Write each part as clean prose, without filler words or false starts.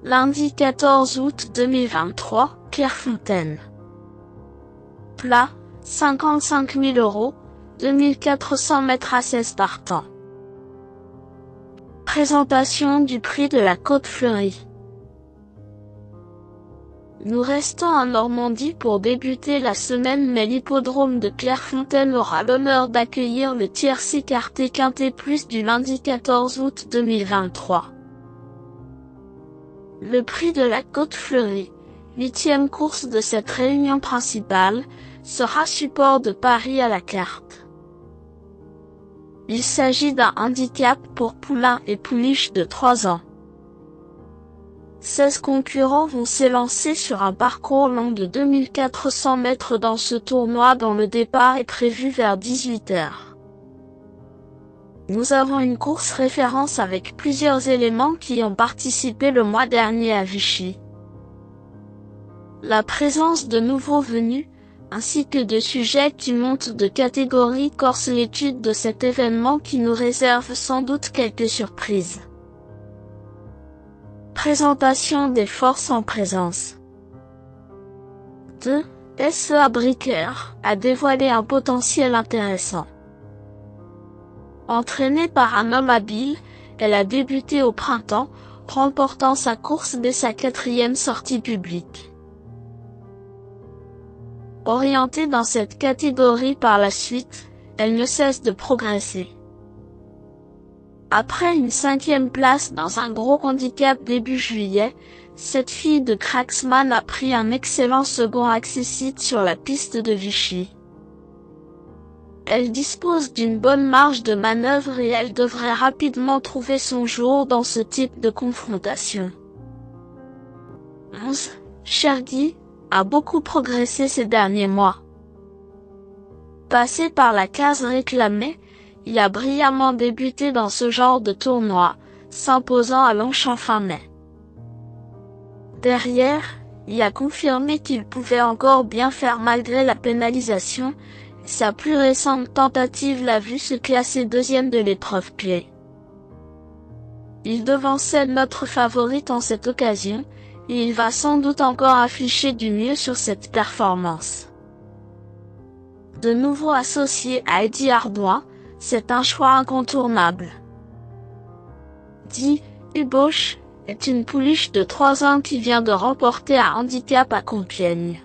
Lundi 14 août 2023, Clairefontaine. Plat, 55 000 €, 2400 mètres à 16 partants. Présentation du prix de la Côte Fleurie. Nous restons en Normandie pour débuter la semaine, mais l'hippodrome de Clairefontaine aura l'honneur d'accueillir le tiercé écarté Quintet Plus du lundi 14 août 2023. Le prix de la Côte Fleurie, 8e course de cette réunion principale, sera support de paris à la carte. Il s'agit d'un handicap pour poulains et pouliches de 3 ans. 16 concurrents vont s'élancer sur un parcours long de 2400 mètres dans ce tournoi dont le départ est prévu vers 18 h. Nous avons une course référence avec plusieurs éléments qui ont participé le mois dernier à Vichy. La présence de nouveaux venus, ainsi que de sujets qui montent de catégorie corse l'étude de cet événement qui nous réserve sans doute quelques surprises. Présentation des forces en présence. 2. SEA Bricker a dévoilé un potentiel intéressant. Entraînée par un homme habile, elle a débuté au printemps, remportant sa course dès sa 4e sortie publique. Orientée dans cette catégorie par la suite, elle ne cesse de progresser. Après une 5e place dans un gros handicap début juillet, cette fille de Cracksman a pris un excellent second accessible sur la piste de Vichy. Elle dispose d'une bonne marge de manœuvre et elle devrait rapidement trouver son jour dans ce type de confrontation. 11. Chergui a beaucoup progressé ces derniers mois. Passé par la case réclamée, il a brillamment débuté dans ce genre de tournoi, s'imposant à Longchamp fin mai. Derrière, il a confirmé qu'il pouvait encore bien faire malgré la pénalisation. Sa plus récente tentative l'a vu se classer 2e de l'épreuve clé. Il devançait notre favorite en cette occasion, et il va sans doute encore afficher du mieux sur cette performance. De nouveau associé à Eddie Ardoin, c'est un choix incontournable. 10. Uboche est une pouliche de 3 ans qui vient de remporter un handicap à Compiègne.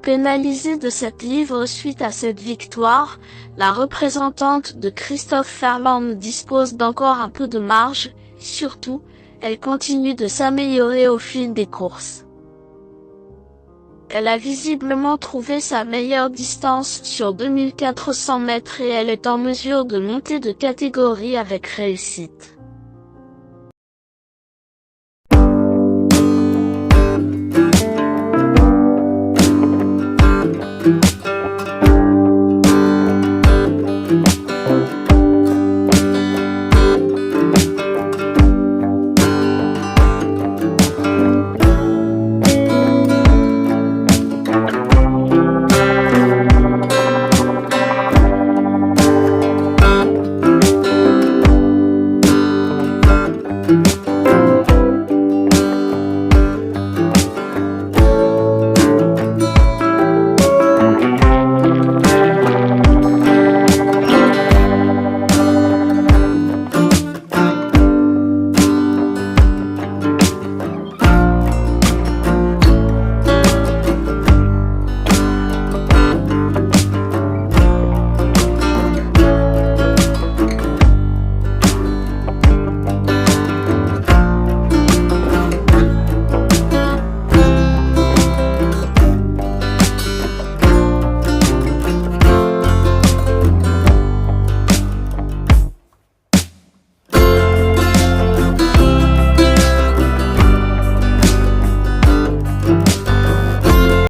Pénalisée de cette livre suite à cette victoire, la représentante de Christophe Ferland dispose d'encore un peu de marge, surtout, elle continue de s'améliorer au fil des courses. Elle a visiblement trouvé sa meilleure distance sur 2400 mètres et elle est en mesure de monter de catégorie avec réussite.